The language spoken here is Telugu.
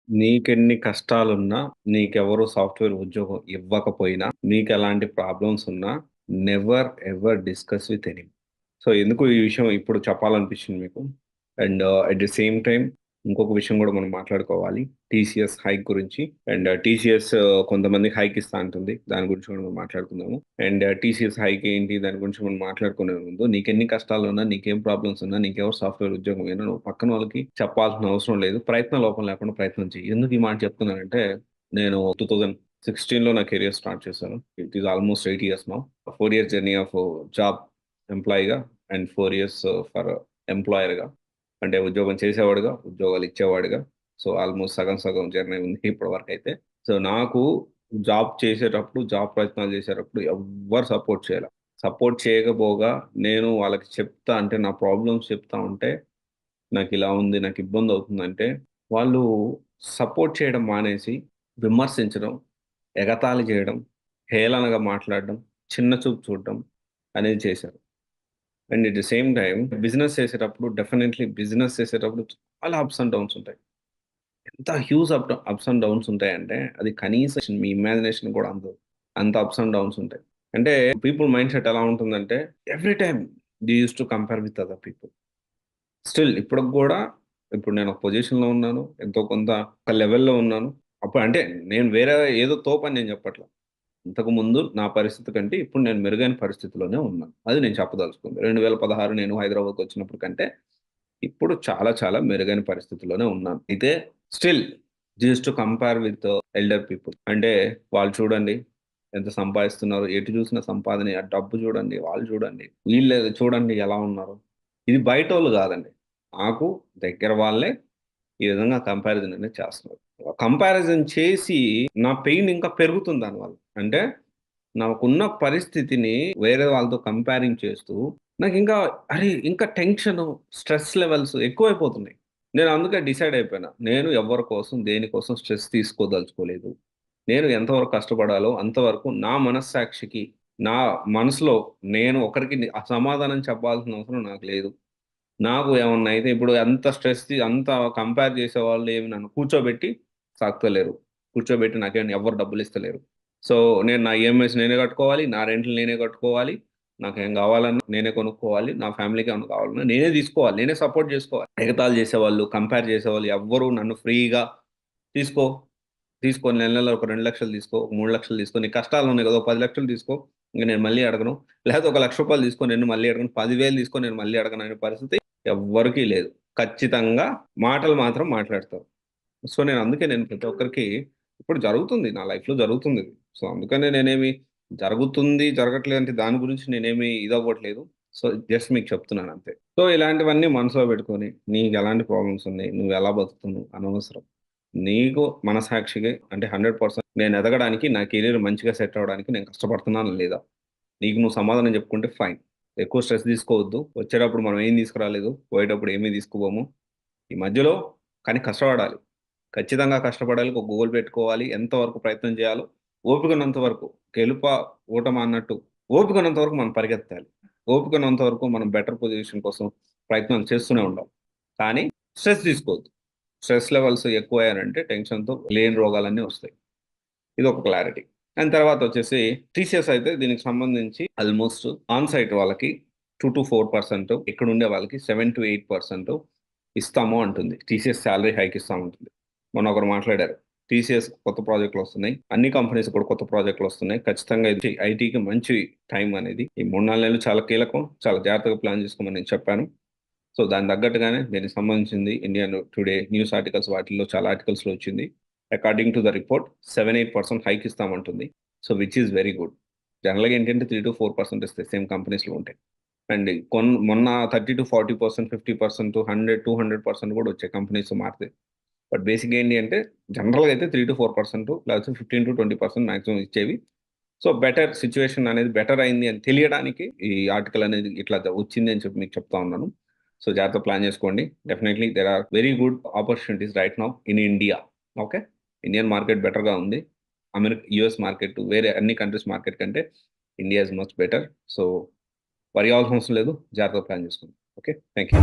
నీకెన్ని కష్టాలున్నా, నీకెవరు సాఫ్ట్‌వేర్ ఉద్యోగం ఇవ్వకపోయినా, నీకెలాంటి ప్రాబ్లమ్స్ ఉన్నా never ever discuss with anyone. So, ఎందుకు ఈ విషయం ఇప్పుడు చెప్పాలనిపించింది మీకు. And at the same time ఇంకొక విషయం గూడా మనం మాట్లాడుకోవాలి. టీసీఎస్ హైక్ గురించి. అండ్ టీసీఎస్ కొంతమందికి హైక్ ఇస్తా అంటుంది. దాని గురించి కూడా మనం మాట్లాడుకుందాము. అండ్ టీసీఎస్ హైక్ ఏంటి? దాని గురించి మనం మాట్లాడుకునే ముందు నీకెన్ని కష్టాలున్నా, నీకేం ప్రాబ్లమ్స్ ఉన్నా, నీకెవరు సాఫ్ట్‌వేర్ ఉద్యోగం ఇయ్యను నువ్వు పక్కన వాళ్ళకి చెప్పాల్సిన అవసరం లేదు. ప్రయత్న లోపం లేకుండా ప్రయత్నం చెయ్యి. ఎందుకు ఈ మాట చెప్తున్నానంటే, నేను 2016లో నా కెరియర్ స్టార్ట్ చేశాను. It is almost 8 years now. 4 years journey of job ఎంప్లాయీగా అండ్ 4 ఇయర్స్ ఫర్ ఎంప్లాయర్‌గా. అంటే ఉద్యోగం చేసేవాడుగా, ఉద్యోగాలు ఇచ్చేవాడుగా. సో, ఆల్‌మోస్ట్ సగం సగం జర్నీ ఉంది ఇప్పటివరకైతే. సో, నాకు జాబ్ చేసేటప్పుడు, జాబ్ ప్రయత్నాలు చేసేటప్పుడు ఎవ్వరు సపోర్ట్ చేయల. సపోర్ట్ చేయకపోగా నేను వాళ్ళకి చెప్తా అంటే నా ప్రాబ్లమ్స్ చెప్తా ఉంటే, నాకిలా ఉంది, నాకు ఇబ్బందవుతుందంటే, వాళ్ళు సపోర్ట్ చేయడం మానేసి విమర్శించడం, ఎగతాళి చేయడం, హేళనగా మాట్లాడడం, చిన్న చూపు చూడడం అనేది చేశారు. And at the same time business చేసేటప్పుడు డెఫినైట్‌లీ బిజినెస్ చేసేటప్పుడు చాలా అప్స్ అండ్ డౌన్స్ ఉంటాయి. ఎంత హ్యూజ్ అప్స్ అండ్ డౌన్స్ ఉంటాయంటే, అది కనీసం మీ ఇమాజినేషన్ కూడా అందదు. అంత అప్స్ అండ్ డౌన్స్ ఉంటాయి. అంటే పీపుల్ మైండ్ సెట్ ఎలా ఉంటుందంటే, every time they used to compare with other people. Still ఇప్పటికి గూడా ఇప్పుడు నేను ఒక పొజిషన్‌లో ఉన్నాను. ఎంతో కొంత ఒక లెవెల్‌లో ఉన్నాను. అప్పుడు అంటే నేను వేరే ఏదో తోపని నేను చెప్పట్ల. ఇంతకుముందు నా పరిస్థితి కంటే ఇప్పుడు నేను మెరుగైన పరిస్థితిలోనే ఉన్నాను. అది నేను చెప్పదలుచుకుంది. 2016 నేను హైదరాబాద్‌కొచ్చినప్పుడు కంటే ఇప్పుడు చాలా చాలా మెరుగైన పరిస్థితిలోనే ఉన్నాను. అయితే still used to compare with elder people. అంటే వాళ్ళు చూడండి ఎంత సంపాదిస్తున్నారు. ఎటు చూసినా సంపాదనే. ఆ డబ్బు చూడండి, వాళ్ళు చూడండి, వీళ్ళు చూడండి ఎలా ఉన్నారు. ఇది బయటోళ్ళు కాదండి. నాకు దగ్గర వాళ్ళే ఈ విధంగా కంపారిజన్ అనేది చేస్తున్నారు. కంపారిజన్ చేసి నా పెయిన్ ఇంకా పెరుగుతుంది దానివల్ల. అంటే నాకున్న పరిస్థితిని వేరే వాళ్ళతో కంపేరింగ్ చేస్తూ నాకింకా అరే! ఇంకా టెన్షను, స్ట్రెస్ లెవెల్స్ ఎక్కువైపోతున్నాయి. నేను అందుకే డిసైడ్ అయిపోయినా. నేను ఎవ్వరి కోసం, దేనికోసం స్ట్రెస్ తీసుకోదలుచుకోలేదు. నేను ఎంతవరకు కష్టపడాలో అంతవరకు నా మనస్సాక్షికి, నా మనసులో నేను ఒకరికి సమాధానం చెప్పాల్సిన అవసరం నాకు లేదు. నాకు ఏమన్నా అయితే ఇప్పుడు అంత అంత కంపేర్ చేసేవాళ్ళు ఏమి నన్ను కూర్చోబెట్టి సాకుతలేరు. కూర్చోబెట్టి నాకేమన్నా ఎవ్వరు డబ్బులిస్తలేరు. సో, నేను నా ఈఎంఐస్ నేనే కట్టుకోవాలి. నా రెంట్‌లు నేనే కట్టుకోవాలి. నాకేం కావాలన్నా నేనే కొనుక్కోవాలి. నా ఫ్యామిలీకి ఏమన్నా కావాలన్నా నేనే తీసుకోవాలి. నేనే సపోర్ట్ చేసుకోవాలి. ఎగతాళి చేసేవాళ్ళు, కంపేర్ చేసేవాళ్ళు ఎవ్వరు నన్ను ఫ్రీగా తీసుకో, తీసుకో నెల నెల ఒక 2,00,000 తీసుకో, ఒక 3,00,000 తీసుకో. నీకు కష్టాలున్నాయి కదా! ఒక 10,00,000 తీసుకో. ఇంక నేను మళ్ళీ అడగను. లేకపోతే ఒక రూ. 1,00,000 తీసుకో నేను మళ్ళీ అడగను. 10,000 తీసుకో నేను మళ్ళీ అడగను అనే పరిస్థితి ఎవ్వరికీ లేదు. ఖచ్చితంగా మాటలు మాత్రం మాట్లాడతారు. సో, నేను ప్రతి ఒక్కరికి ఇప్పుడు జరుగుతుంది. నా లైఫ్‌లో జరుగుతుందిది. సో, అందుకనే నేనేమి జరుగుతుంది, జరగట్లేదు అంటే దాని గురించి నేనేమి ఇదవ్వట్లేదు. సో, జస్ట్ మీకు చెప్తున్నానంతే. సో, ఇలాంటివన్నీ మనసులో పెట్టుకొని నీకెలాంటి ప్రాబ్లమ్స్ ఉన్నాయి, నువ్వెలా బతుకుతున్నావు అనవసరం. నీకు మనసాక్షిగా అంటే 100% నేను ఎదగడానికి, నా కెరియర్ మంచిగా సెట్ అవ్వడానికి నేను కష్టపడుతున్నానా లేదా? నీకు నువ్వు సమాధానం చెప్పుకుంటే ఫైన్. ఎక్కువ స్ట్రెస్ తీసుకోవద్దు. వచ్చేటప్పుడు మనం ఏం తీసుకురాలేదు. పోయేటప్పుడు ఏమి తీసుకుపోము. ఈ మధ్యలో కానీ కష్టపడాలి. ఖచ్చితంగా కష్టపడాలి. ఒక గోల్ పెట్టుకోవాలి. ఎంతవరకు ప్రయత్నం చేయాలో ఓపికన్నంత వరకు గెలుపా, ఓటమా అన్నట్టు ఓపికన్నంత వరకు మనం పరిగెత్తాలి. ఓపికన్నంత వరకు మనం బెటర్ పొజిషన్ కోసం ప్రయత్నాలు చేస్తూనే ఉండాలి. కానీ స్ట్రెస్ తీసుకోవద్దు. స్ట్రెస్ లెవెల్స్ ఎక్కువయ్యాయంటే టెన్షన్‌తో లేని రోగాలన్నీ వస్తాయి. ఇదొక క్లారిటీ. అండ్ తర్వాతొచ్చేసి టీసీఎస్ అయితే దీనికి సంబంధించి ఆల్‌మోస్ట్ ఆన్ సైట్ వాళ్ళకి 2-4% ఇక్కడుండే వాళ్ళకి 7-8% ఇస్తాము అంటుంది. టీసీఎస్ సాలరీ హైక్ ఇస్తామంటుంది. మొన్న ఒకరు మాట్లాడారు. టీసీఎస్ కొత్త ప్రాజెక్టులొస్తున్నాయి. అన్ని కంపెనీస్ కూడా కొత్త ప్రాజెక్టులొస్తున్నాయి. ఖచ్చితంగా ఇది ఐటీకి మంచి టైం అనేది. ఈ 3, 4 నెలలు చాలా కీలకం. చాలా జాగ్రత్తగా ప్లాన్ చేసుకోమని నేను చెప్పాను. సో, దానికి తగ్గట్టుగానే దీనికి సంబంధించింది ఇండియన్ టుడే న్యూస్ ఆర్టికల్స్ వాటిల్లో చాలా ఆర్టికల్స్‌లో వచ్చింది. According to the report 7-8% hike ఇస్తామంటుంది. So, which is very good. జనరల్‌గా ఏంటంటే 3-4% ఇస్తాయి సేమ్ కంపెనీస్‌లో ఉంటాయి. అండ్ మొన్న 30-40%, 50%, 100, 200% కూడా వచ్చాయి కంపెనీస్ మారితే. బట్ బేసిక్‌గా ఏంటి అంటే జనరల్‌గా అయితే 3-4% లేకపోతే 15-20% మాక్సిమం ఇచ్చేవి. సో, బెటర్ సిట్యుయేషన్ అనేది బెటర్ అయింది అని తెలియడానికి ఈ ఆర్టికల్ అనేది ఇట్లా వచ్చింది అని చెప్పి మీకు చెప్తా ఉన్నాను. సో, జాగ్రత్తగా ప్లాన్ చేసుకోండి. Definitely there are very good opportunities right now in India. Okay. Indian market బెటర్‌గా ఉంది. యూఎస్ మార్కెట్ వేరే అన్ని కంట్రీస్ మార్కెట్ కంటే India is much better. So, worry అవ్వాల్సిన అవసరం లేదు. జాగ్రత్తగా ప్లాన్ చేసుకోండి. ఓకే. Thank you.